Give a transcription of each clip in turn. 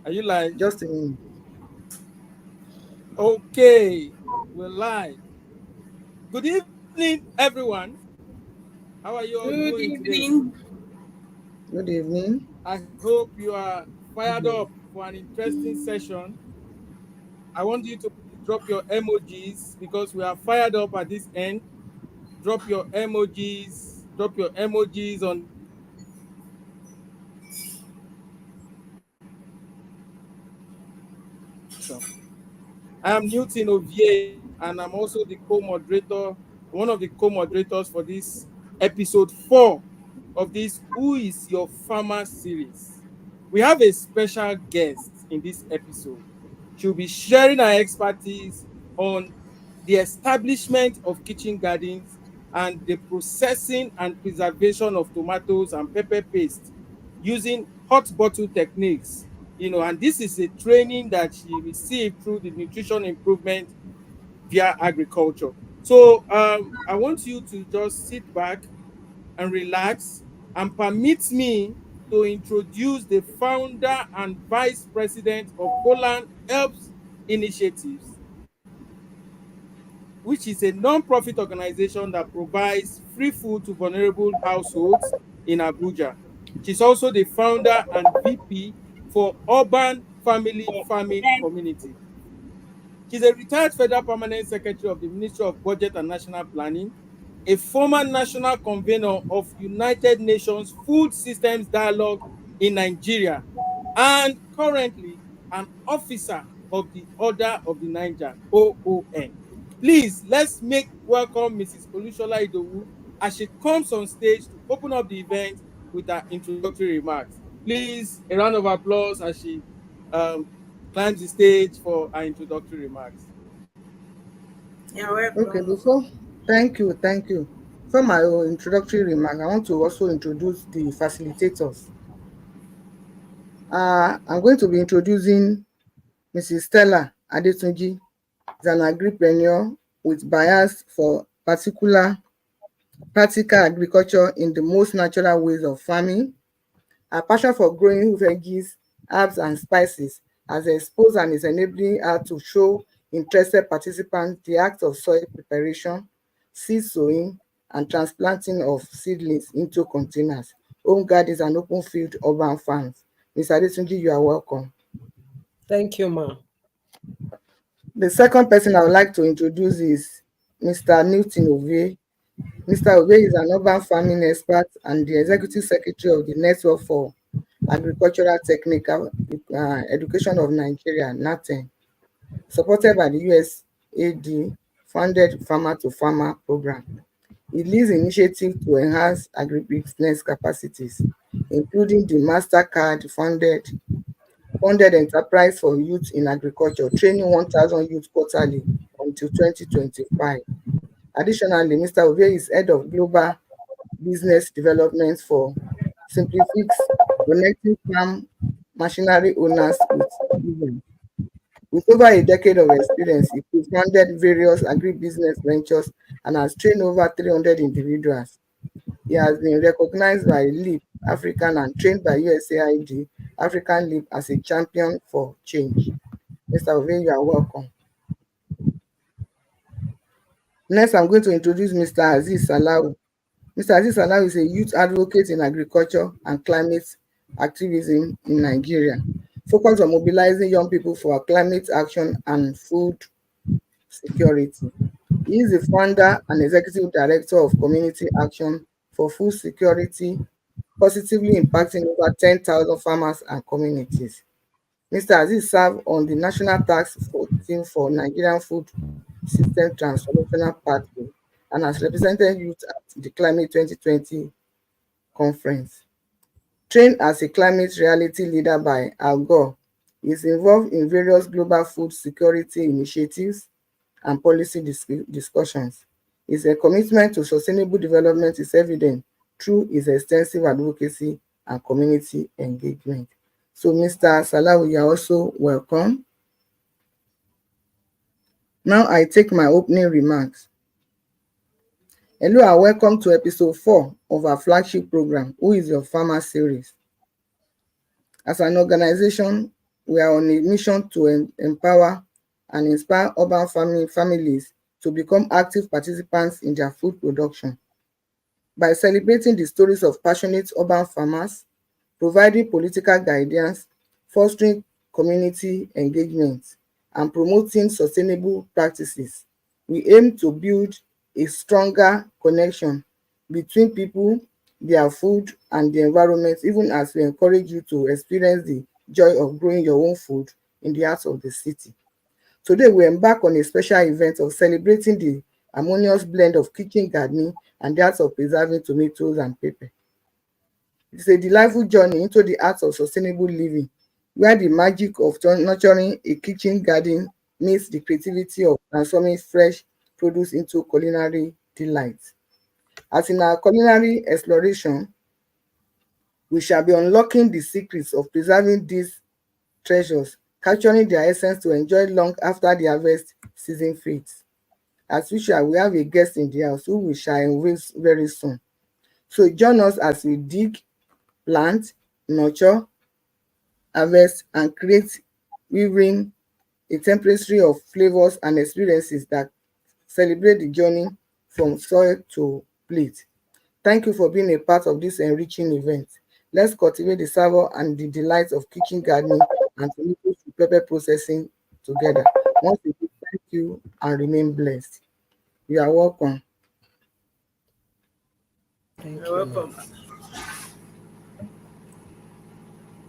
Are you live? Just a minute. Okay, we're live. Good evening, everyone. How are you all doing Good today? evening. Good evening. I hope you are fired up for an interesting session. I want you to drop your emojis because we are fired up at this end. Drop your emojis. Drop your emojis on the chat box. I am Newton Ovie, and I'm also the co-moderator, one of the co-moderators for this episode 4 of this Who is Your Farmer series. We have a special guest in this episode. She'll be sharing her expertise on the establishment of kitchen gardens and the processing and preservation of tomatoes and pepper paste using hot bottle techniques. And this is a training that she received through the nutrition improvement via agriculture. So I want you to just sit back and relax and permit me to introduce the founder and vice president of Poland Helps Initiatives, which is a non-profit organization that provides free food to vulnerable households in Abuja. She's also the founder and VP for Urban Family Farming Community. She's a retired federal permanent secretary of the Ministry of Budget and National Planning, a former national convener of United Nations Food Systems Dialogue in Nigeria, and currently an officer of the Order of the Niger, OON. Please, let's make welcome Mrs. Olushola Idowu as she comes on stage to open up the event with her introductory remarks. Please, a round of applause as she um, climbs the stage for her introductory remarks. You're Okay, welcome. thank you. For my introductory remark, I want to also introduce the facilitators. I'm going to be introducing Mrs. Stella Adetunji, is an agripreneur with bias for practical agriculture in the most natural ways of farming. Her passion for growing veggies, herbs, and spices has exposed and is enabling her to show interested participants the act of soil preparation, seed sowing, and transplanting of seedlings into containers, home gardens, and open field urban farms. Ms. Adetunji, you are welcome. Thank you, ma. The second person I would like to introduce is Mr. Newton Ovie. Mr. Ovie is an urban farming expert and the executive secretary of the Network for Agricultural Technical Education of Nigeria, NATEN, supported by the USAID funded Farmer to Farmer program. It leads initiatives to enhance agribusiness capacities, including the MasterCard funded Enterprise for Youth in Agriculture, training 1,000 youth quarterly until 2025. Additionally, Mr. Ovie is head of global business development for Simplifix, connecting farm machinery owners with citizens. With over a decade of experience, he co-founded various agribusiness ventures and has trained over 300 individuals. He has been recognized by LEAP African and trained by USAID African LEAP as a champion for change. Mr. Ovie, you are welcome. Next, I'm going to introduce Mr. Aziz Salau. Mr. Aziz Salau is a youth advocate in agriculture and climate activism in Nigeria, focused on mobilizing young people for climate action and food security. He is the founder and executive director of Community Action for Food Security, positively impacting over 10,000 farmers and communities. Mr. Aziz served on the National Task Force Team for Nigerian Food System Transformational Pathway and has represented youth at the Climate 2020 conference. Trained as a climate reality leader by Al Gore, he is involved in various global food security initiatives and policy discussions. His commitment to sustainable development is evident through his extensive advocacy and community engagement. So, Mr. Salau, you are also welcome. Now I take my opening remarks. Hello and welcome to episode 4 of our flagship program, Who is Your Farmer series. As an organization, We are on a mission to empower and inspire urban families to become active participants in their food production. By celebrating the stories of passionate urban farmers, providing political guidance, fostering community engagement, and promoting sustainable practices, we aim to build a stronger connection between people, their food, and the environment, even as we encourage you to experience the joy of growing your own food in the heart of the city. Today, we embark on a special event of celebrating the harmonious blend of kitchen gardening and the art of preserving tomatoes and pepper. It is a delightful journey into the art of sustainable living, where the magic of nurturing a kitchen garden meets the creativity of transforming fresh produce into culinary delight. As in our culinary exploration, we shall be unlocking the secrets of preserving these treasures, capturing their essence to enjoy long after the harvest season fades. As usual, we have a guest in the house who we shall unveil very soon. So join us as we dig, plant, nurture, harvest, and create, weaving a tapestry of flavors and experiences that celebrate the journey from soil to plate. Thank you for being a part of this enriching event. Let's cultivate the savor and the delight of kitchen gardening and tomato to pepper processing together. Once again, thank you and remain blessed. You are welcome. Thank You're you, ma. welcome.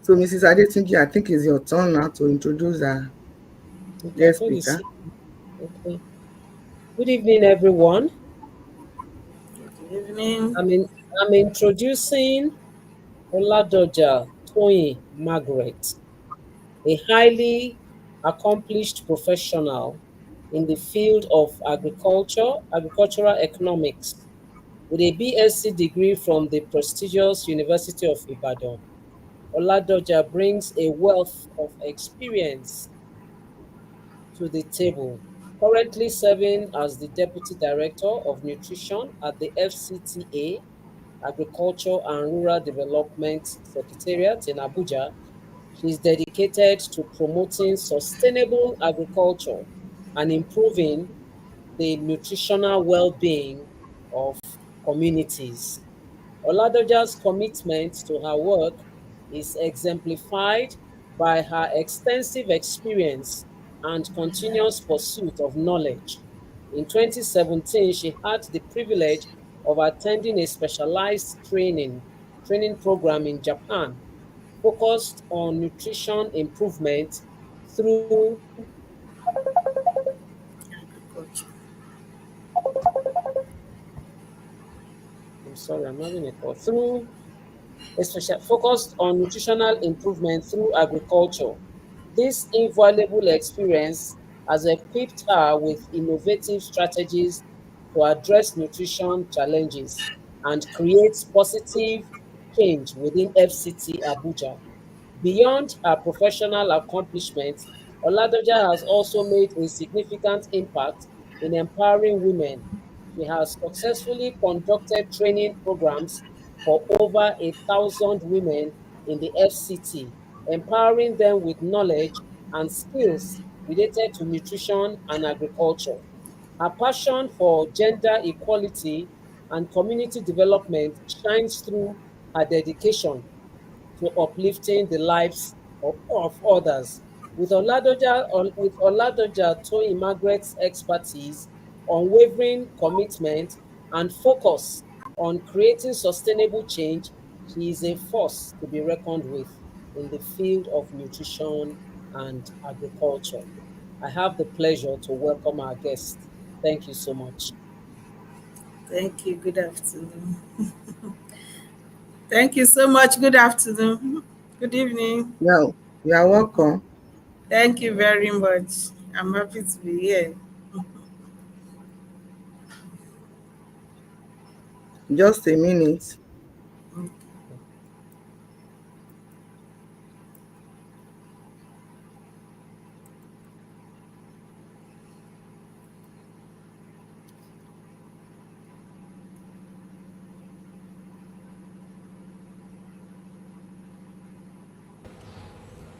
So, Mrs. Adetunji, I think it's your turn now to introduce our Okay, I guest thought you speaker. said, okay. Good evening, everyone. Good evening. I'm in, I'm introducing Oladoja Toyin Margaret, a highly accomplished professional in the field of agricultural economics, with a BSc degree from the prestigious University of Ibadan. Oladoja brings a wealth of experience to the table, currently serving as the Deputy Director of Nutrition at the FCTA, Agriculture and Rural Development Secretariat in Abuja. She is dedicated to promoting sustainable agriculture and improving the nutritional well-being of communities. Oladoja's commitment to her work is exemplified by her extensive experience and continuous pursuit of knowledge. In 2017, she had the privilege of attending a specialized training program in Japan focused on nutrition improvement through, Agriculture. I'm sorry, I'm having a call, through especially focused on nutritional improvement through agriculture. This invaluable experience has equipped her with innovative strategies to address nutrition challenges and create positive change within FCT Abuja. Beyond her professional accomplishments, Oladoja has also made a significant impact in empowering women. She has successfully conducted training programs for over 1,000 women in the FCT, empowering them with knowledge and skills related to nutrition and agriculture. Her passion for gender equality and community development shines through her dedication to uplifting the lives of others. With Oladoja Toyin Margaret's expertise, unwavering commitment, and focus on creating sustainable change, she is a force to be reckoned with in the field of nutrition and agriculture. I have the pleasure to welcome our guest. Thank you so much. Thank you. Good afternoon. Thank you so much. Good afternoon. Good evening. Yeah, you are welcome. Thank you very much. I'm happy to be here. Just a minute.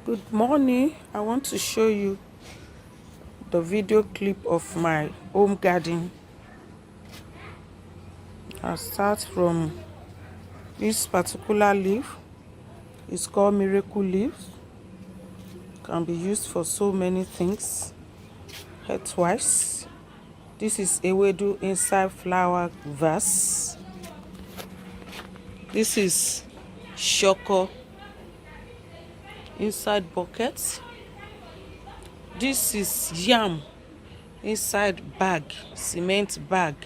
Good morning. I want to show you the video clip of my home garden. I'll start from this particular leaf. It's called miracle leaf. Can be used for so many things health-wise. This is ewedu inside flower vase. This is shoko inside bucket. This is yam inside bag, cement bag.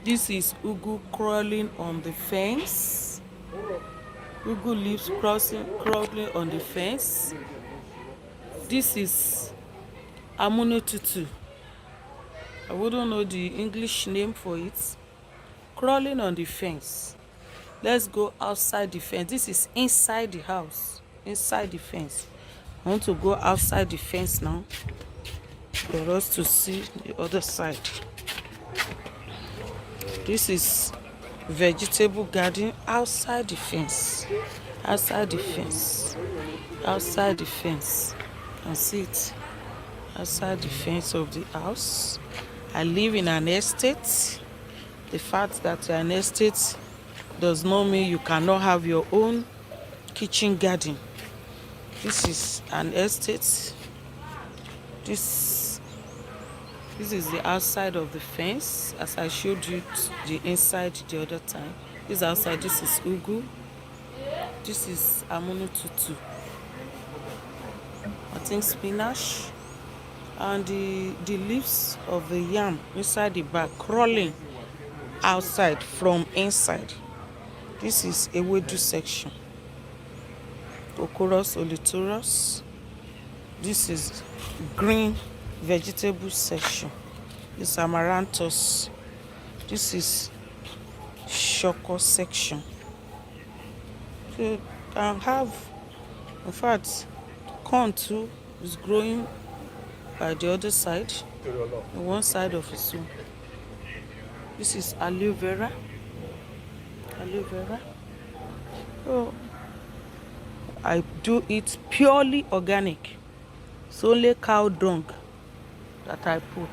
This is ugu crawling on the fence. Ugu leaves crawling on the fence. This is amunututu. I wouldn't know the English name for it. Crawling on the fence. Let's go outside the fence. This is inside the house, inside the fence. I want to go outside the fence now for us to see the other side. This is vegetable garden outside the fence. Outside the fence. Outside the fence. You can see it. Outside the fence of the house. I live in an estate. The fact that you're an estate does not mean you cannot have your own kitchen garden. This is an estate. This is the outside of the fence, as I showed you the inside the other time. This outside, this is ugu. This is amunututu. I think spinach. And the leaves of the yam inside the bag crawling outside from inside. This is ewedu section. Okoros olitorus. This is green vegetable section. This is amaranthus. This is shoko section. So you can have, in fact, corn too is growing by the other side, on one side of it. So this is aloe vera. Aloe vera. So I do it purely organic. It's only cow dung that I put.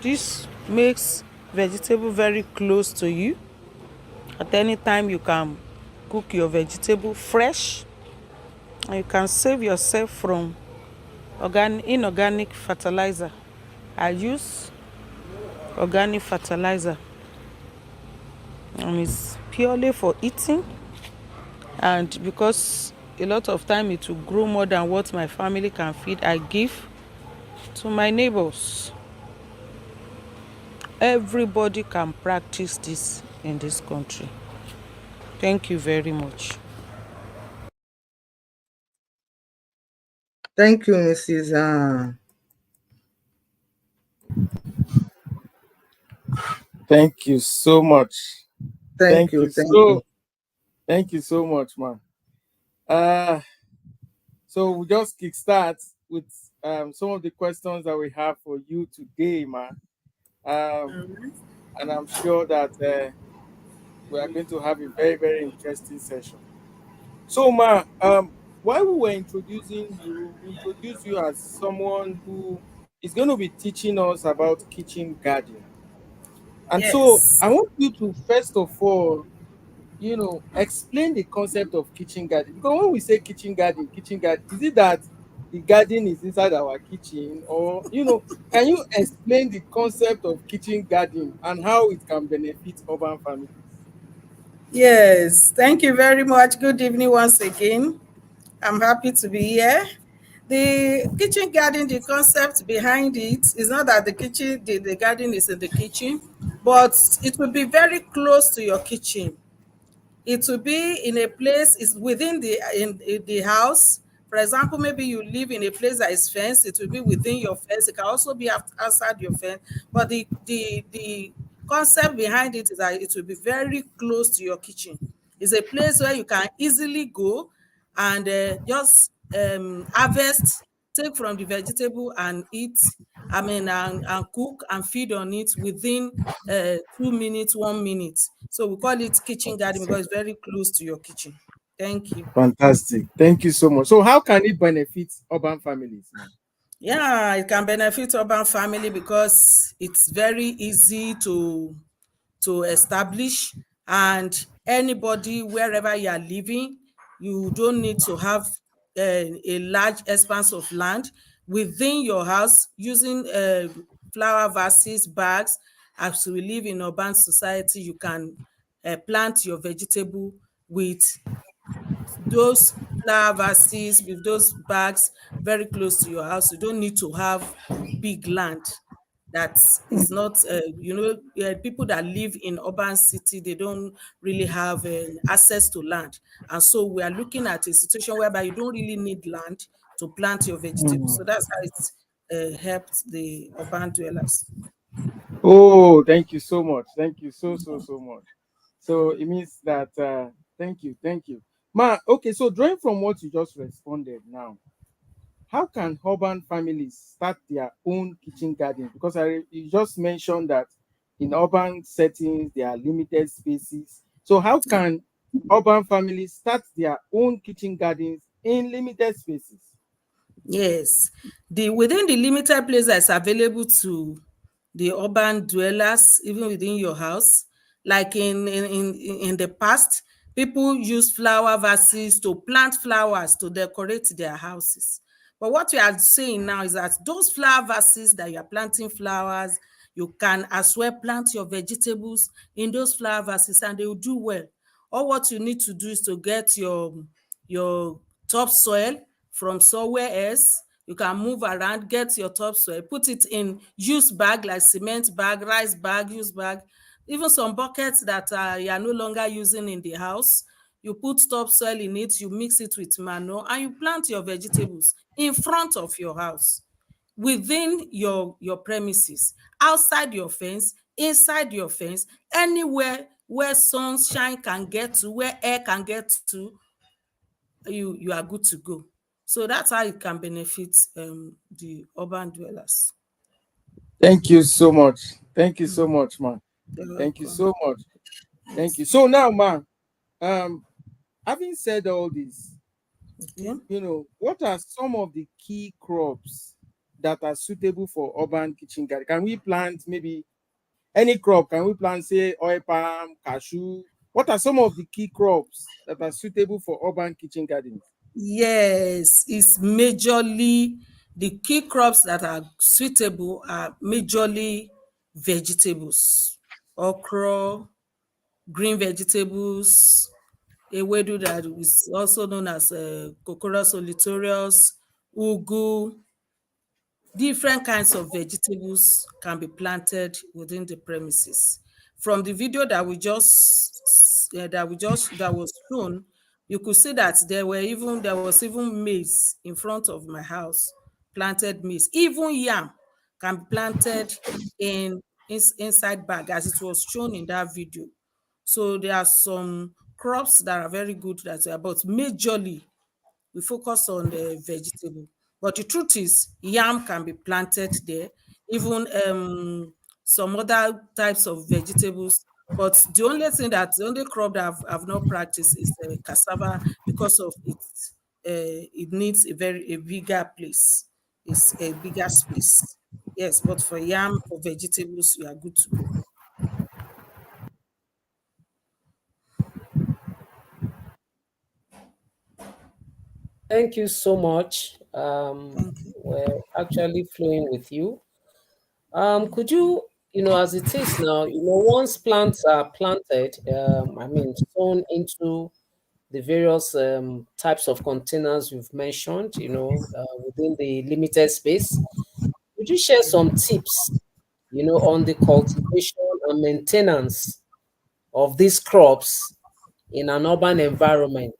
This makes vegetable very close to you. At any time you can cook your vegetable fresh, and you can save yourself from inorganic fertilizer. I use organic fertilizer, and it's purely for eating, and because a lot of time it will grow more than what my family can feed, I give to my neighbors. Everybody can practice this in this country. Thank you very much. Thank you, Mrs. Thank you so much. Thank Thank you. you Thank you. so thank you so much, man. Uh so we just kickstart with some of the questions that we have for you today, man. Um and I'm sure that we are going to have a very, very interesting session. So, Ma, while we were introducing you, we introduced you as someone who is going to be teaching us about kitchen garden. And so, Yes. I want you to first of all, explain the concept of kitchen garden. Because when we say kitchen garden, is it that the garden is inside our kitchen, or can you explain the concept of kitchen garden and how it can benefit urban families? Yes. Thank you very much. Good evening once again. I'm happy to be here. The kitchen garden, the concept behind it is not that the garden is in the kitchen, but it will be very close to your kitchen. It will be in a place, is within in the house. For example, maybe you live in a place that is fenced, it will be within your fence. It can also be outside your fence. But the concept behind it is that it will be very close to your kitchen. It's a place where you can easily go and just harvest, take from the vegetable and eat. I mean, and cook and feed on it within 2 minutes, 1 minute. So we call it kitchen garden because it's very close to your kitchen. Thank you. Fantastic. Thank you so much. So, how can it benefit urban families, man? Yeah, it can benefit urban family because it's very easy to establish, and anybody wherever you are living, you don't need to have a large expanse of land within your house using flower vases, bags. As we live in urban society, you can plant your vegetable with those flower vases, with those bags very close to your house. You don't need to have big land. That is not, people that live in urban city, they don't really have access to land. And so we are looking at a situation whereby you don't really need land to plant your vegetables. So that's how it's helped the urban dwellers. Oh, thank you so much. Thank you so much. So it means that thank you, ma. Okay, so drawing from what you just responded now, how can urban families start their own kitchen gardens? Because you just mentioned that in urban settings there are limited spaces. So how can urban families start their own kitchen gardens in limited spaces? Yes, the within the limited place that's available to the urban dwellers, even within your house, like in the past, people use flower vases to plant flowers to decorate their houses. But what we are saying now is that those flower vases that you are planting flowers, you can as well plant your vegetables in those flower vases and they will do well. All what you need to do is to get your topsoil from somewhere else. You can move around, get your topsoil, put it in used bag like cement bag, rice bag, used bag, even some buckets that you are no longer using in the house. You put topsoil in it, you mix it with manure, and you plant your vegetables in front of your house, within your premises, outside your fence, inside your fence, anywhere where sunshine can get to, where air can get to, you are good to go. So that's how it can benefit the urban dwellers. Thank you so much. Thank you so much, man. You're Thank you welcome. so much. Thank you. Yes. So now, man, um, having said all this, Okay. what are some of the key crops that are suitable for urban kitchen garden? Can we plant maybe any crop? Can we plant, say, oil palm, cashew? What are some of the key crops that are suitable for urban kitchen gardens? Yes, it's majorly the key crops that are suitable are majorly vegetables, okra, green vegetables, ewedu that is also known as Cocorus solitorius, ugu. Different kinds of vegetables can be planted within the premises. From the video that that was shown, you could see that there was even maize in front of my house, planted maize. Even yam can be planted inside bag, as it was shown in that video. So there are some crops that are very good that are, but majorly we focus on the vegetable. But the truth is, yam can be planted there, even some other types of vegetables. But the only crop that I've not practiced is cassava, because of it needs a bigger place, it's a bigger space. Yes, but for yam, for vegetables, you are good to go. Thank you so much. Thank you. We're actually flowing with you. Could you, as it is now, once plants are planted, I mean, sown into the various types of containers you've mentioned, within the limited space, could you share some tips, on the cultivation and maintenance of these crops in an urban environment?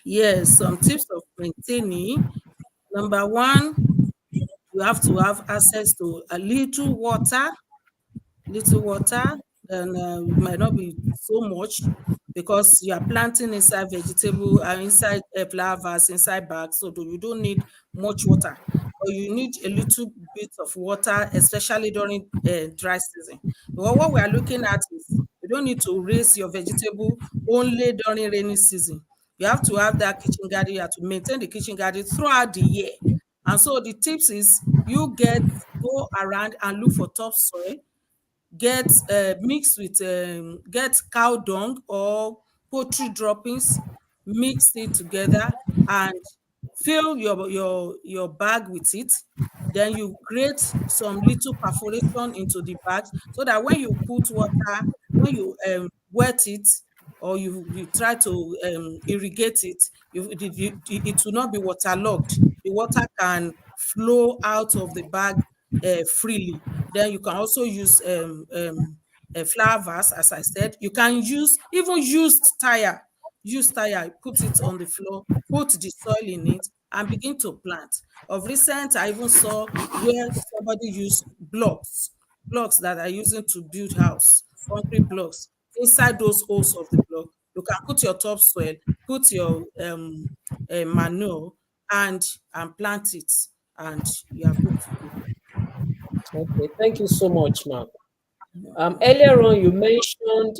Yes, some tips of maintaining. Number one, you have to have access to a little water, and it might not be so much because you are planting inside vegetable and inside flower vase, inside bags, so you don't need much water. But you need a little bit of water, especially during dry season. But what we are looking at is we don't need to raise your vegetable only during rainy season. You have to have that kitchen garden. You have to maintain the kitchen garden throughout the year. And so the tips is you go around and look for topsoil, get mixed with get cow dung or poultry droppings, mix it together and fill your bag with it. Then you create some little perforation into the bags so that when you put water, when you wet it, or you try to irrigate it, it will not be waterlogged. The water can flow out of the bag freely. Then you can also use flower vase, as I said. You can use even used tire. Use tire, put it on the floor, put the soil in it, and begin to plant. Of recent, I even saw where somebody used blocks that are using to build house, concrete blocks. Inside those holes of the block, you can put your topsoil, put your manure, and plant it, and you are good to go. Okay, thank you so much, ma'am. Earlier on, you mentioned,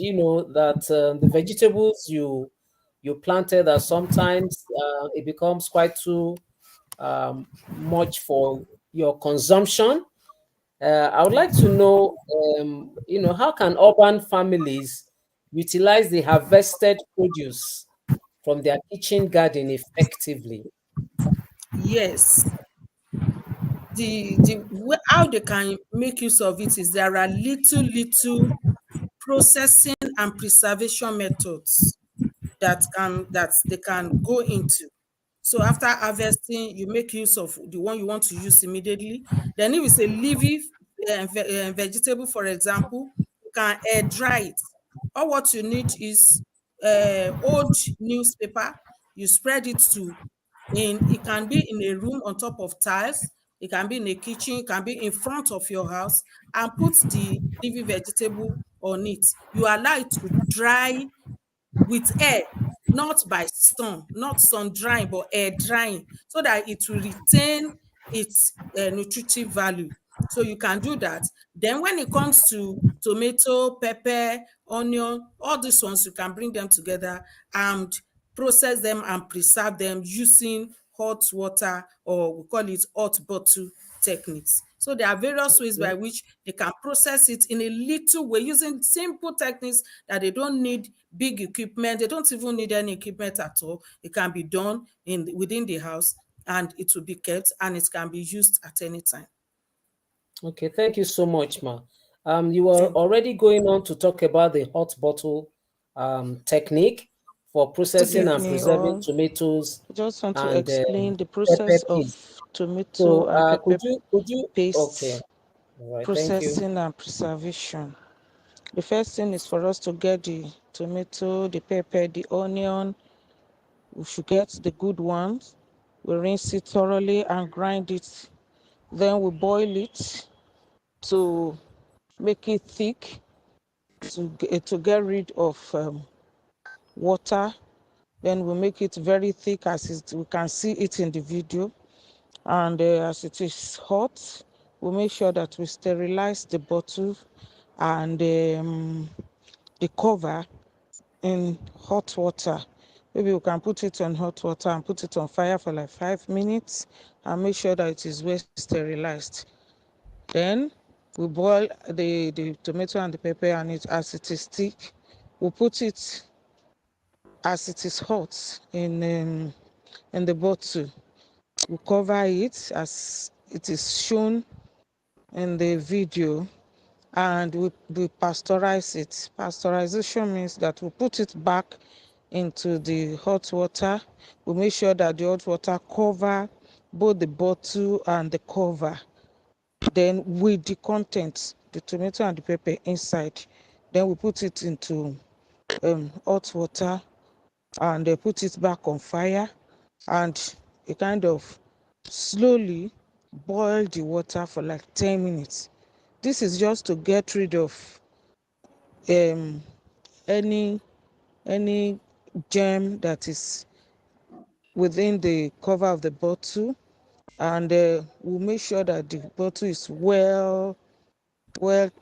that the vegetables you planted, that sometimes it becomes quite too much for your consumption. I would like to know, how can urban families utilize the harvested produce from their kitchen garden effectively? Yes, how they can make use of it is there are little processing and preservation methods that they can go into. So after harvesting, you make use of the one you want to use immediately. Then if it's a leafy vegetable, for example, you can air dry it. All what you need is old newspaper. You spread it to in it can be in a room on top of tiles, it can be in a kitchen, it can be in front of your house, and put the leafy vegetable on it. You allow it to dry with air, not by sun, not sun drying, but air drying, so that it will retain its nutritive value. So you can do that. Then when it comes to tomato, pepper, onion, all these ones, you can bring them together and process them and preserve them using hot water, or we call it hot bottle techniques. So there are various ways by which they can process it in a little way using simple techniques that they don't need big equipment. They don't even need any equipment at all. It can be done within the house, and it will be kept, and it can be used at any time. Okay, thank you so much, ma. You were Thank already going on to talk about the hot bottle technique for processing Forgive and me, preserving or tomatoes I just want to and explain the pepper process of peel. tomato So, and could pepper you? Okay, paste all right, thank you. processing and preservation. The first thing is for us to get the tomato, the pepper, the onion. We should get the good ones. We rinse it thoroughly and grind it. Then we boil it to make it thick, to get rid of water. Then we make it very thick, as we can see it in the video. And as it is hot, we make sure that we sterilize the bottle and the cover in hot water. Maybe we can put it on hot water and put it on fire for like 5 minutes and make sure that it is well sterilized. Then we boil the tomato and the pepper, and it as it is thick, we put it as it is hot in the bottle. We cover it as it is shown in the video, and we pasteurize it. Pasteurization means that we put it back into the hot water. We make sure that the hot water cover both the bottle and the cover. Then with the contents, the tomato and the pepper inside, then we put it into hot water and put it back on fire, and you kind of slowly boil the water for like 10 minutes. This is just to get rid of um, any any germ that is within the cover of the bottle, and we'll make sure that the bottle is well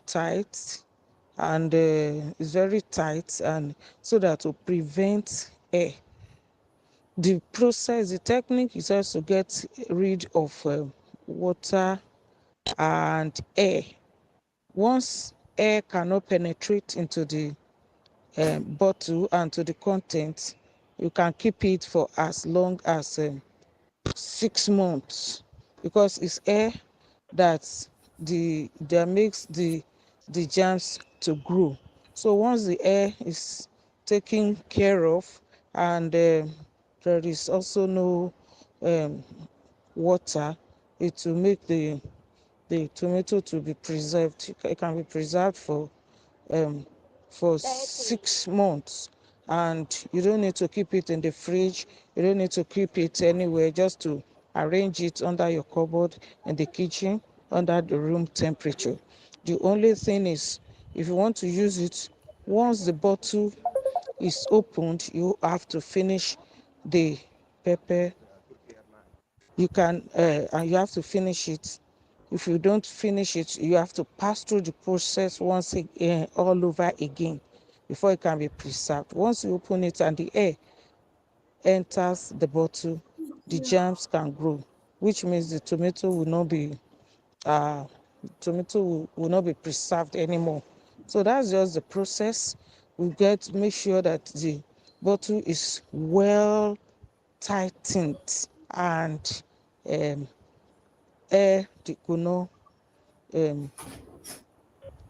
tight and it's very tight, and so that to prevent air. The process, the technique is also to get rid of water and air. Once air cannot penetrate into the bottle and to the content, you can keep it for as long as 6 months, because it's air that makes the germs to grow. So once the air is taken care of, and there is also no um, water, it will make the tomato to be preserved. It can be preserved um, for 6 months, and you don't need to keep it in the fridge. You don't need to keep it anywhere. Just to arrange it under your cupboard in the kitchen, under the room temperature. The only thing is, if you want to use it, once the bottle is opened, you have to finish the pepper. You can and you have to finish it. If you don't finish it, you have to pass through the process once again, all over again, before it can be preserved. Once you open it and the air enters the bottle, the germs can grow, which means the uh, tomato will not be preserved anymore. So that's just the process. Make sure that the bottle is well tightened, and um, air could not um,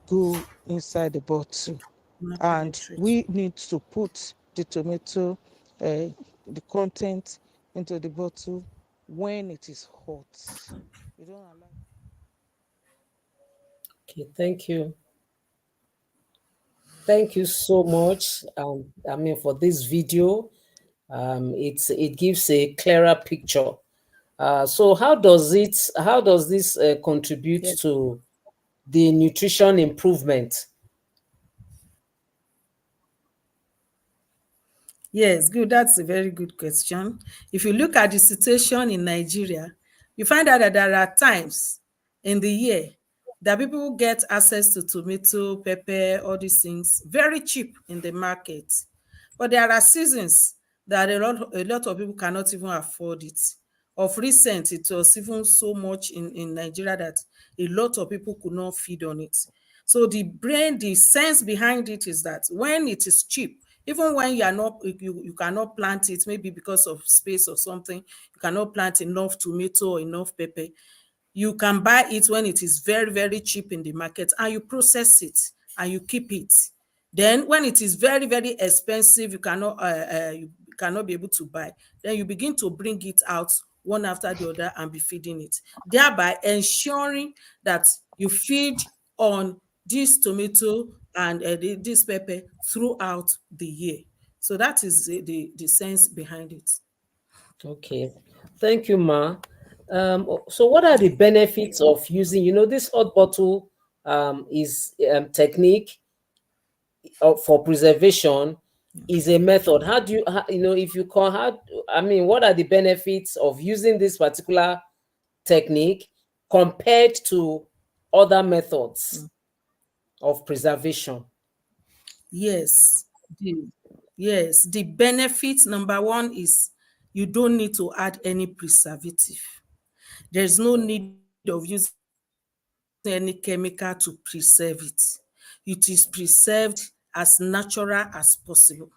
go inside the bottle. Not And penetrate. we need to put the tomato, the content into the bottle when it is hot. You don't allow. Okay, thank you. Thank you so much. I mean, for this video, it gives a clearer picture. So how does this contribute Yes. to the nutrition improvement? Yes, good. That's a very good question. If you look at the situation in Nigeria, you find out that there are times in the year that people get access to tomato, pepper, all these things very cheap in the market. But there are seasons that a lot of people cannot even afford it. Of recent, it was even so much in Nigeria that a lot of people could not feed on it. So the sense behind it is that when it is cheap, even when you cannot plant it, maybe because of space or something, you cannot plant enough tomato or enough pepper, you can buy it when it is very, very cheap in the market, and you process it and you keep it. Then when it is very, very expensive, you cannot be able to buy, then you begin to bring it out one after the other and be feeding it, thereby ensuring that you feed on this tomato and this pepper throughout the year. So that is the sense behind it. Okay, thank you, Ma. So what are the benefits of using, this hot bottle is technique for preservation is a method. How do you, if you call, I mean, what are the benefits of using this particular technique compared to other methods of preservation? Yes, the yes, the benefit number one is you don't need to add any preservative. There's no need of using any chemical to preserve it. It is preserved as natural as possible.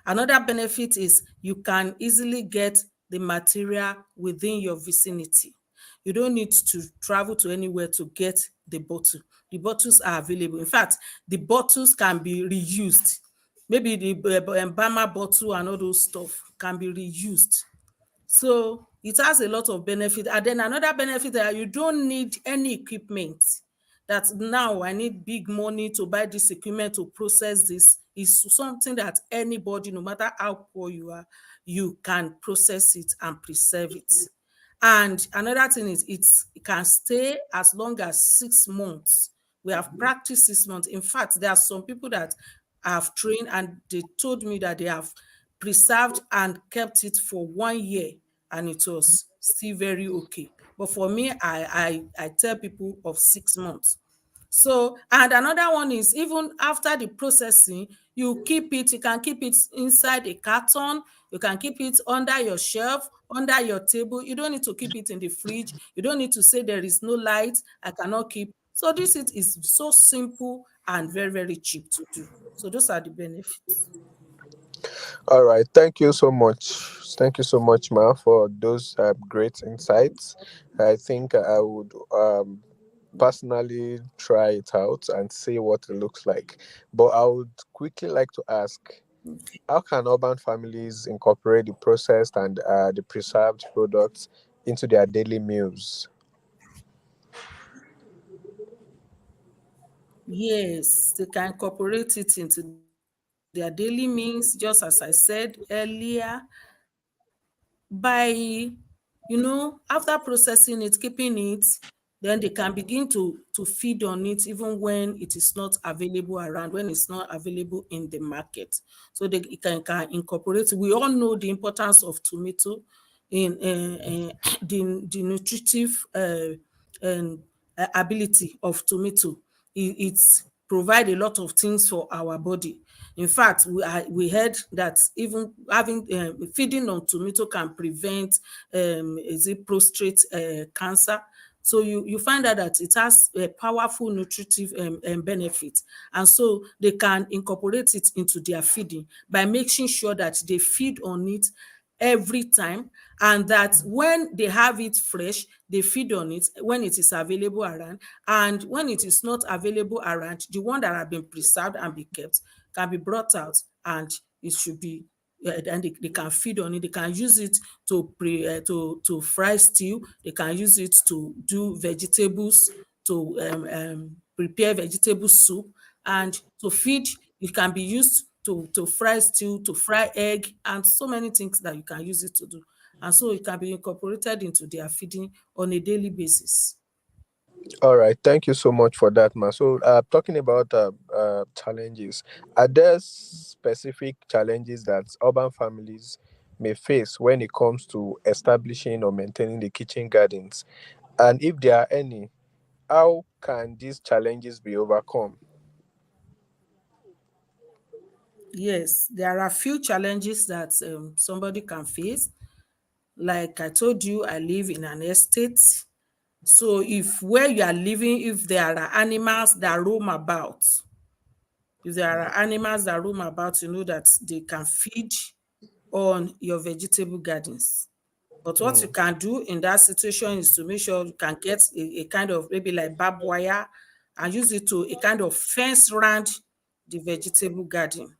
Another benefit is you can easily get the material within your vicinity. You don't need to travel to anywhere to get the bottle. The bottles are available. In fact, the bottles can be reused. Maybe the Bama bottle and all those stuff can be reused. So it has a lot of benefit. And then another benefit that you don't need any equipment. That now I need big money to buy this equipment to process this is something that anybody, no matter how poor you are, you can process it and preserve it. And another thing is it can stay as long as 6 months. We have practiced 6 months. In fact, there are some people that have trained and they told me that they have preserved and kept it for 1 year and it was still very okay. But for me, I tell people of 6 months. So, and another one is even after the processing, you can keep it inside a carton, you can keep it under your shelf, under your table. You don't need to keep it in the fridge. You don't need to say there is no light, I cannot keep. So this it is so simple and very, very cheap to do. So those are the benefits. All right, thank you so much. Thank you so much, Ma, for those great insights. I think I would personally try it out and see what it looks like. But I would quickly like to ask, how can urban families incorporate the processed and the preserved products into their daily meals? Yes, they can incorporate it into their daily means, just as I said earlier, by after processing it, keeping it, then they can begin to feed on it even when it is not available around, when it's not available in the market. So they can incorporate. We all know the importance of tomato in the nutritive ability of tomato. It's provide a lot of things for our body. In fact, we heard that even having feeding on tomato can prevent is it prostate cancer. So you find out that it has a powerful nutritive benefit, and so they can incorporate it into their feeding by making sure that they feed on it every time, and that when they have it fresh, they feed on it when it is available around, and when it is not available around, the one that have been preserved and be kept can be brought out, and it should be and they can feed on it. They can use it to fry stew. They can use it to do vegetables, to prepare vegetable soup, and to feed. It can be used to fry stew, to fry egg, and so many things that you can use it to do. And so it can be incorporated into their feeding on a daily basis. All right, thank you so much for that, Ma. So, talking about challenges, are there specific challenges that urban families may face when it comes to establishing or maintaining the kitchen gardens? And if there are any, how can these challenges be overcome? Yes, there are a few challenges that somebody can face. Like I told you, I live in an estate. So if where you are living, if there are animals that roam about, if there are animals that roam about, you know that they can feed on your vegetable gardens. But what you Mm, can do in that situation is to make sure you can get a kind of maybe like barbed wire and use it to a kind of fence around the vegetable garden.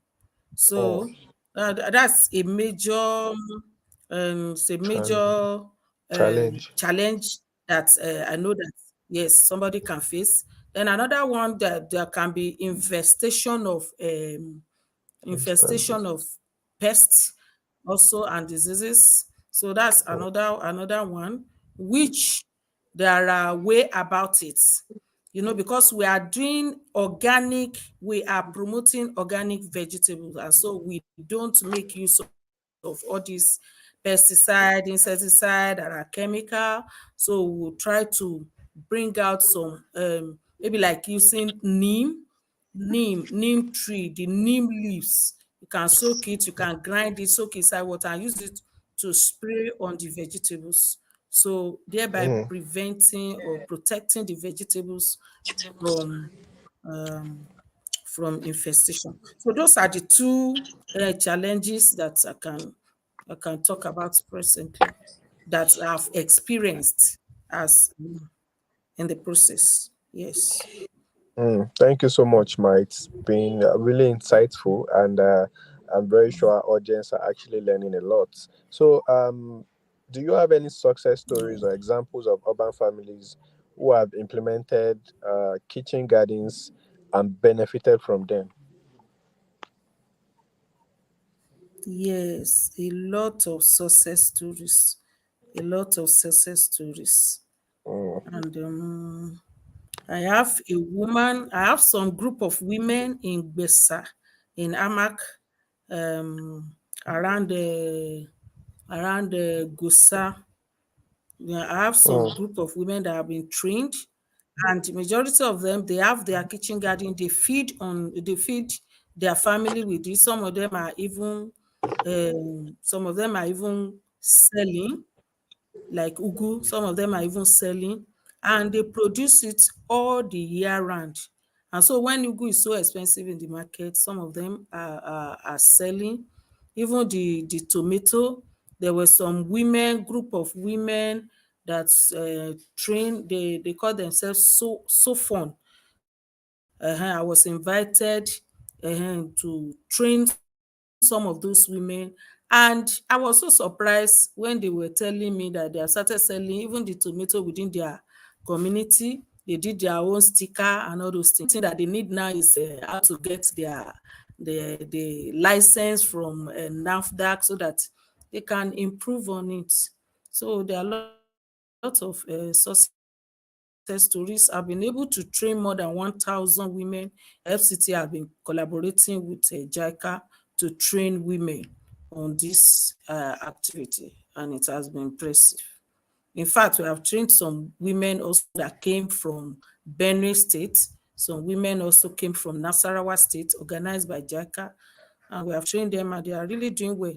mm, So that's a major it's a challenge. major Challenge. challenge that I know that yes, somebody can face. Then another one, that there can be infestation Instance. of pests also and diseases. So that's Mm, another one, which there are way about it. Because we are doing organic, we are promoting organic vegetables, and so we don't make use of all these pesticide, insecticide that are chemical. So we'll try to bring out some maybe like using neem tree, the neem leaves. You can soak it, you can grind it, soak inside water and use it to spray on the vegetables. So thereby mm, preventing or protecting the vegetables from um, from infestation. So those are the two challenges that I can talk about presently that I've experienced as in the process. Yes. Thank you so much, Ma. It's been really insightful, and I'm very sure our audience are actually learning a lot. So, do you have any success stories or examples of urban families who have implemented kitchen gardens and benefited from them? Yes, a lot of success stories. A lot of success stories. Mm, And I have some group of women in Besa, in Amak, um, around Gusa. Yeah, I have some mm, group of women that have been trained, and the majority of them, they have their kitchen garden. They feed their family with it. Some of them are even selling, like ugu. Some of them are even selling, and they produce it all the year round. And so when ugu is so expensive in the market, some of them are selling. Even the tomato, there were some group of women that train. They call themselves so fun. I was invited to train some of those women, and I was so surprised when they were telling me that they have started selling even the tomato within their community. They did their own sticker and all those things. The only thing that they need now is how to get the license from NAFDAC so that they can improve on it. So there are a lot of success stories. I've been able to train more than 1,000 women. FCT have been collaborating with JICA to train women on this activity, and it has been impressive. In fact, we have trained some women also that came from Benue State. Some women also came from Nasarawa State, organized by JICA, and we have trained them, and they are really doing well.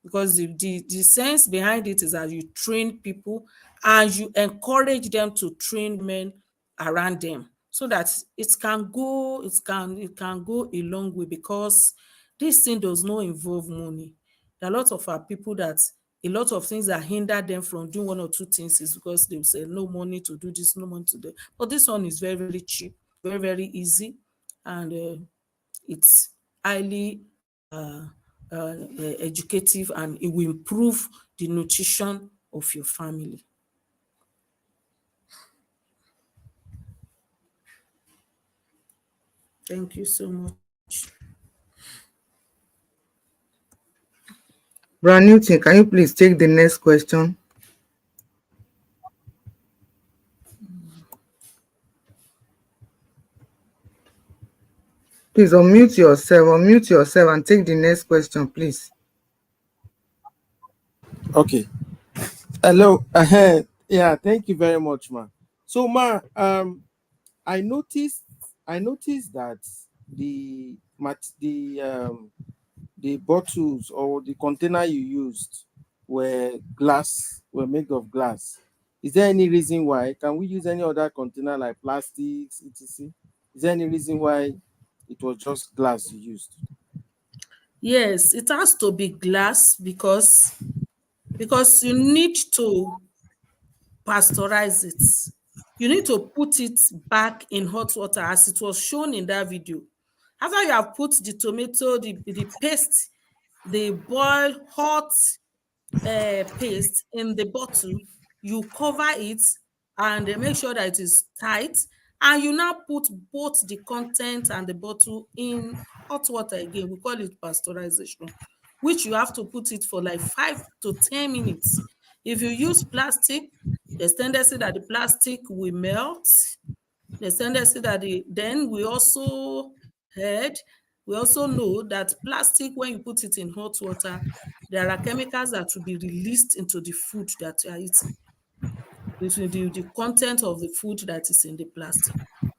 Because the sense behind it is that you train people and you encourage them to train women around them so that it can go a long way, because this thing does not involve money. There are lots of our people that a lot of things that hinder them from doing one or two things is because they will say no money to do this, no money to do. But this one is very, very cheap, very, very easy, and it's highly educative, and it will improve the nutrition of your family. Thank you so much. Brand Newton, can you please take the next question? Please unmute yourself and take the next question, please. Okay. Hello. Yeah, thank you very much, ma. So, ma, I noticed that the the bottles or the container you used were made of glass. Is there any reason why? Can we use any other container like plastics, etc.? Is there any reason why it was just glass you used? Yes, it has to be glass because you need to pasteurize it. You need to put it back in hot water as it was shown in that video. After you have put the tomato, the paste, the boiled hot paste in the bottle, you cover it and make sure that it is tight, and you now put both the content and the bottle in hot water again. We call it pasteurization, which you have to put it for like 5 to 10 minutes. If you use plastic, there's tendency that the plastic will melt. There's tendency that then we also know that plastic, when you put it in hot water, there are chemicals that will be released into the food that you are eating, between the content of the food that is in the plastic.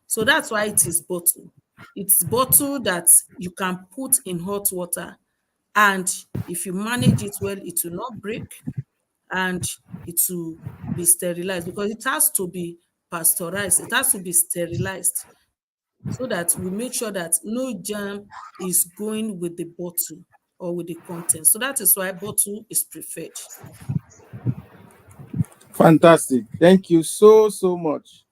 So that's why it is bottle. It's bottle that you can put in hot water, and if you manage it well, it will not break, and it will be sterilized, because it has to be pasteurized. It has to be sterilized so that we make sure that no germ is going with the bottle or with the content. So that is why bottle is preferred. Fantastic. Thank you so much.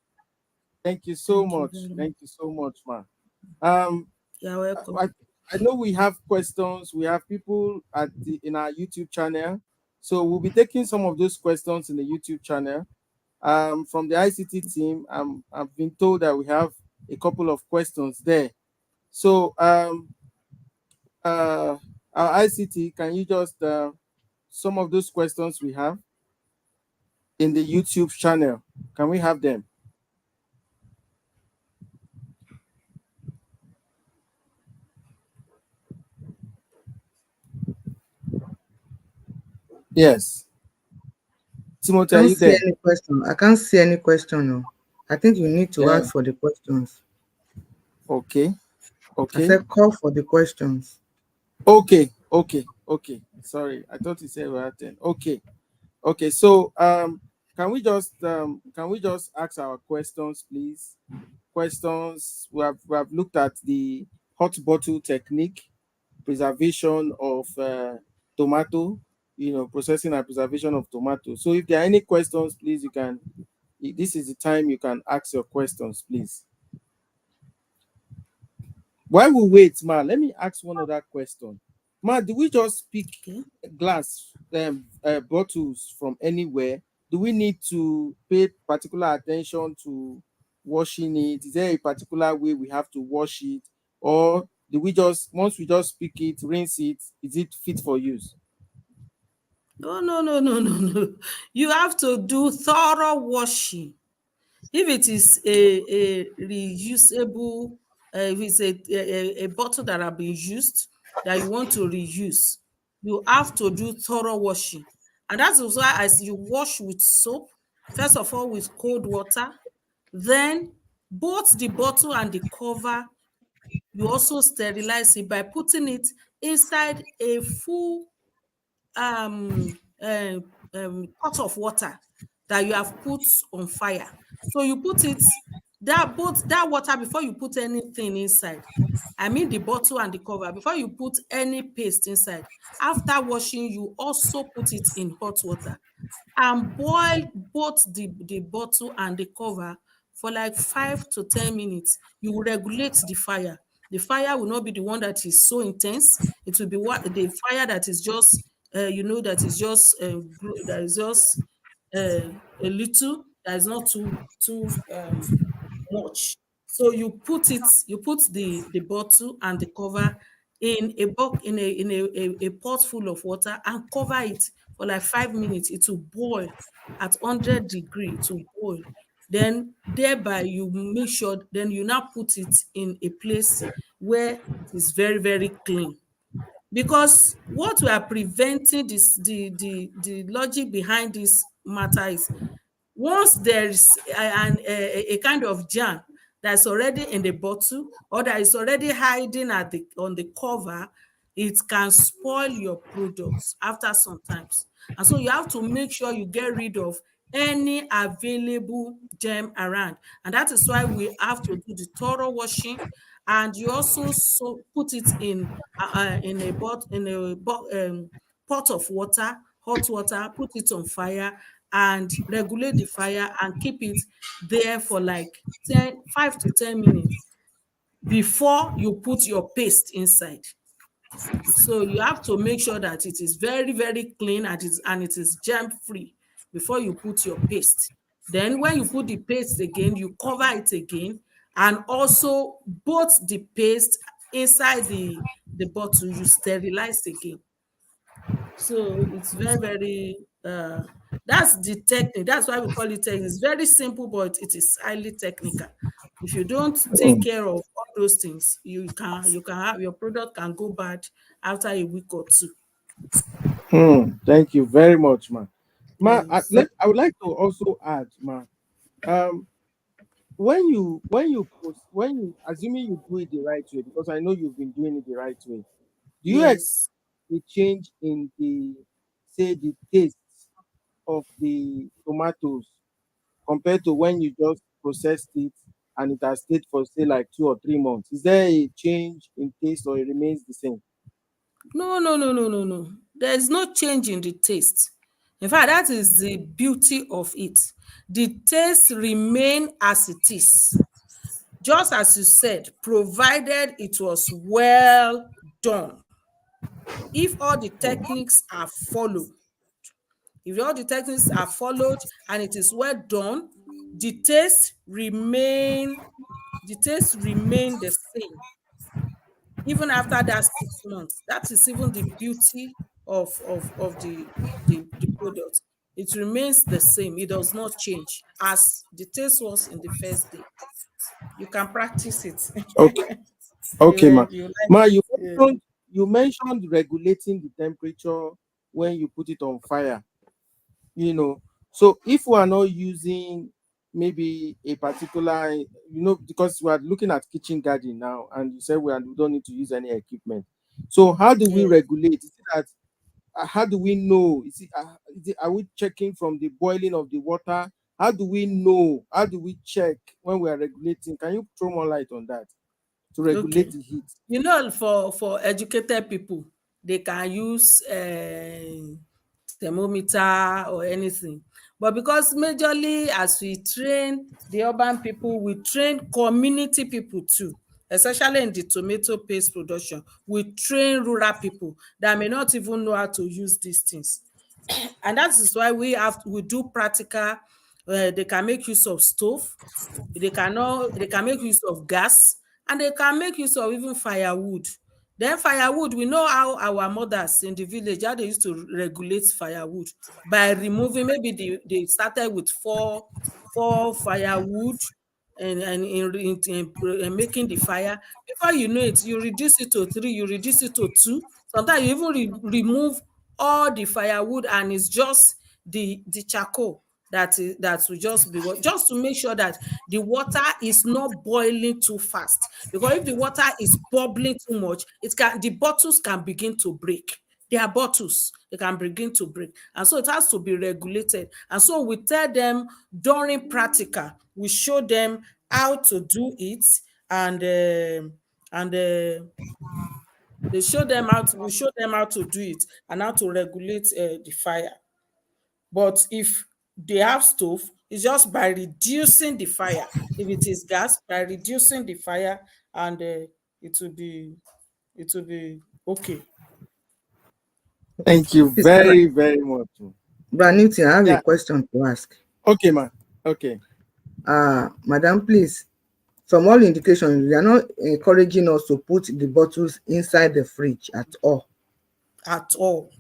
Thank you so Thank you much. very much. Thank you so much, ma. Um, You're welcome. I, I know we have questions. We have people in our YouTube channel, so we'll be taking some of those questions in the YouTube channel. From the ICT team, I've been told that we have a couple of questions there. So, our ICT, can you just some of those questions we have in the YouTube channel? Can we have them? Yes. I Timothy, are can't you see there? any question. I can't see any question. No. I think you need to Yeah. ask for the questions. Okay. I Okay. said call for the questions. Okay. Okay. Okay. Sorry, I thought you said we had 10. Okay. Okay. So can we just ask our questions, please? Questions. We have looked at the hot bottle technique, preservation of tomato, processing and preservation of tomato. So if there are any questions, please, this is the time you can ask your questions, please. While we wait, ma, let me ask one other question. Ma, do we just pick Okay. glass bottles from anywhere? Do we need to pay particular attention to washing it? Is there a particular way we have to wash it? Or do we just, once we just pick it, rinse it, is it fit for use? No, no, no, no, no, no. You have to do thorough washing. If it is a reusable, if it's a bottle that have been used that you want to reuse, you have to do thorough washing. And that is why as you wash with soap, first of all with cold water, then both the bottle and the cover, you also sterilize it by putting it inside a full pot of water that you have put on fire. So you put it, that both that water, before you put anything inside, I mean the bottle and the cover, before you put any paste inside, after washing, you also put it in hot water and boil both the bottle and the cover for like 5 to 10 minutes. You will regulate the fire. The fire will not be the one that is so intense. It will be what the fire that is just that is just that is just a little, that is not too much. So you put the bottle and the cover in a in a pot full of water and cover it for like 5 minutes. It will boil at 100 degrees. It will boil. Then thereby you make sure, then you now put it in a place where it is very, very clean. Because what we are preventing, this the logic behind this matter is, once there is a kind of jam that's already in the bottle or that is already hiding at the on the cover, it can spoil your products after some times. And so you have to make sure you get rid of any available germ around. And that is why we have to do the thorough washing. And you also put it in a pot of water, hot water, put it on fire and regulate the fire and keep it there for like 5 to 10 minutes before you put your paste inside. So you have to make sure that it is very, very clean and it is germ free before you put your paste. Then when you put the paste again, you cover it again, and also both the paste inside the bottle, you sterilize again. So it's very, very that's the technique. That's why we call it technique. It's very simple, but it is highly technical. If you don't take Hmm. care of all those things, you can have your product can go bad after a week or two. Thank you very much, ma. Ma, Yes. I would like to also add, ma. Um, when you assuming you do it the right way, because I know you've been doing it the right way, do you expect Yes. a change in the, say, the taste of the tomatoes compared to when you just processed it and it has stayed for, say, like 2 or 3 months? Is there a change in taste or it remains the same? No, no, no, no, no, no. There's no change in the taste. In fact, that is the beauty of it. The taste remain as it is. Just as you said, provided it was well done. If all the techniques are followed, if all the techniques are followed and it is well done, the taste remain the same even after that 6 months. That is even the beauty of the product. It remains the same. It does not change as the taste was in the first day. You can practice it. Okay, okay, ma. You like Ma, it. Yeah. you mentioned regulating the temperature when you put it on fire. you know so if we are not using maybe a particular, because we are looking at kitchen garden now, and you said we don't need to use any equipment. So how do we Yeah. regulate? Is it that how do we know? Are we checking from the boiling of the water? How do we know? How do we check when we are regulating? Can you throw more light on that to regulate Okay. the heat? For educated people, they can use thermometer or anything. But because majorly as we train the urban people, we train community people too, especially in the tomato paste production. We train rural people that may not even know how to use these things. And that is why we do practical. They can make use of stove, they can make use of gas, and they can make use of even firewood. Then firewood, we know how our mothers in the village, how they used to regulate firewood by removing, maybe they started with four firewood, and in making the fire. Before you know it, you reduce it to three, you reduce it to two. Sometimes you even remove all the firewood, and it's just the charcoal that will just be just to make sure that the water is not boiling too fast. Because if the water is bubbling too much, the bottles can begin to break. They are bottles, they can begin to break, and so it has to be regulated. And so we tell them during practical, we show them how to do it, and they show them how to we show them how to do it and how to regulate the fire. But if they have stove, it's just by reducing the fire. If it is gas, by reducing the fire, and it will be it will be okay. Thank you Please, very, very much. Newton, I have a Yeah. question to ask. Okay, man. Okay. Madam, please, from all indications, you are not encouraging us to put the bottles inside the fridge at all. At all.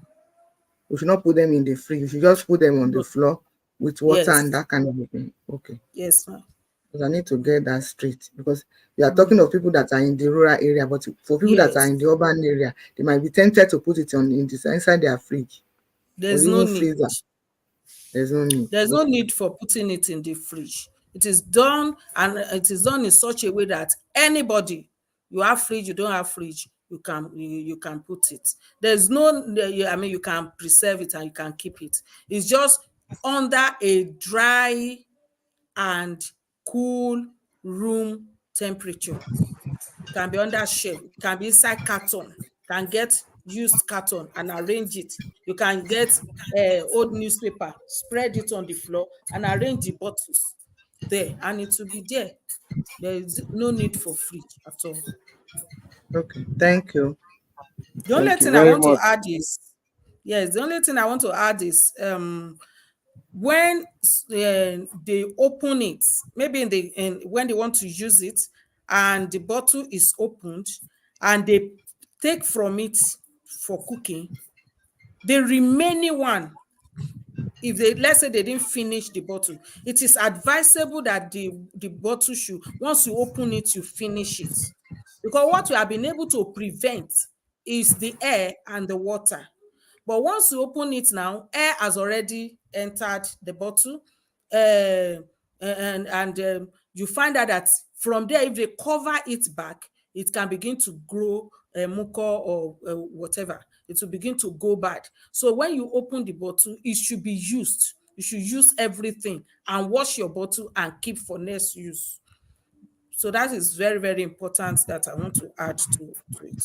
We should not put them in the fridge. We should just put them on the No. floor with water and Yes. that kind of thing. Okay. Yes, ma'am. Because I need to get that straight. Because we are talking Mm. of people that are in the rural area, but for people that are Yes. in the urban area, they might be tempted to put it inside their fridge or There's no even need. freezer. There's no need. There's no Okay. need for putting it in the fridge. It is done, and it is done in such a way that anybody, you have fridge, you don't have fridge, you can put it. There's no, I mean, you can preserve it and you can keep it. It's just under a dry and cool room temperature. Can be under shelf, it can be inside carton, can get used carton and arrange it. You can get old newspaper, spread it on the floor and arrange the bottles there, and it will be there. There is no need for fridge at all. Okay. Thank you. The only Thank you thing I very want to much. add is, yes, the only thing I want to add is when they open it, maybe when they want to use it, and the bottle is opened, and they take from it for cooking, the remaining one, if they, let's say they didn't finish the bottle, it is advisable that the bottle should, once you open it, you finish it. Because what we have been able to prevent is the air and the water. But once you open it now, air has already entered the bottle, and you find out that from there, if they cover it back, it can begin to grow mucor or whatever. It will begin to go bad. So when you open the bottle, it should be used. You should use everything and wash your bottle and keep for next use. So that is very, very important that I want to add to it.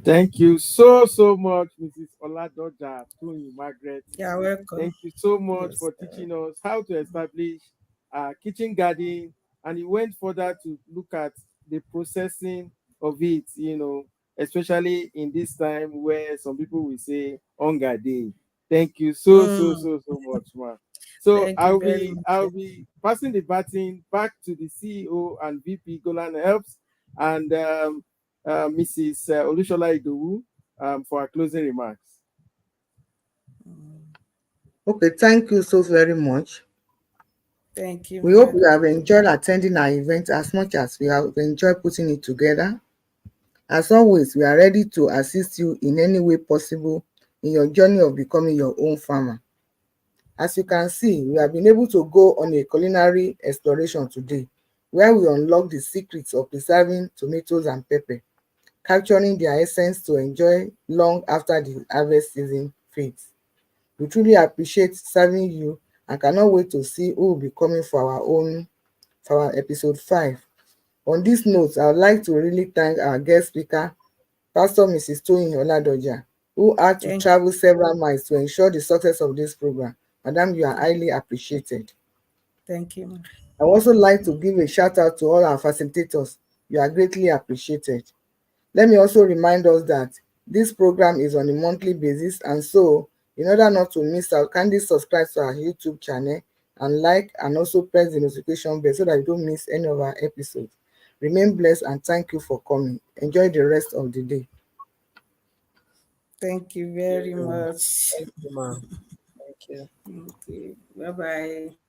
Thank you so, so much, Mrs. Oladoja Tony Margaret. You're welcome. Thank you so much Yes. for teaching us how to establish a kitchen garden. And you went further to look at the processing of it, especially in this time where some people will say hunger day. Thank you so, so, Mm, so, so much, man. So thank you I'll very be much. I'll be passing the baton back to the CEO and VP Golan Helps and Mrs. Olushola Idowu for our closing remarks. Mm, Okay. Thank you so very much. thank you, We hope you madam. have enjoyed attending our event as much as we have enjoyed putting it together. As always, we are ready to assist you in any way possible in your journey of becoming your own farmer. As you can see, we have been able to go on a culinary exploration today, where we unlock the secrets of preserving tomatoes and pepper, capturing their essence to enjoy long after the harvest season fades. We truly appreciate serving you and cannot wait to see who will be coming for our episode 5. On this note, I would like to really thank our guest speaker, Pastor Mrs. Toyin Oladoja, who had to Thank travel several miles to ensure the success of this program. Madam, you are you. highly appreciated. Thank you. I would also like to give a shout out to all our facilitators. You are greatly appreciated. Let me also remind us that this program is on a monthly basis, and so in order not to miss out, kindly subscribe to our YouTube channel and like and also press the notification bell so that you don't miss any of our episodes. Remain blessed and thank you for coming. Enjoy the rest of the day. Thank you Thank very you, ma. much. Thank you, ma. Thank you. Okay. Bye bye.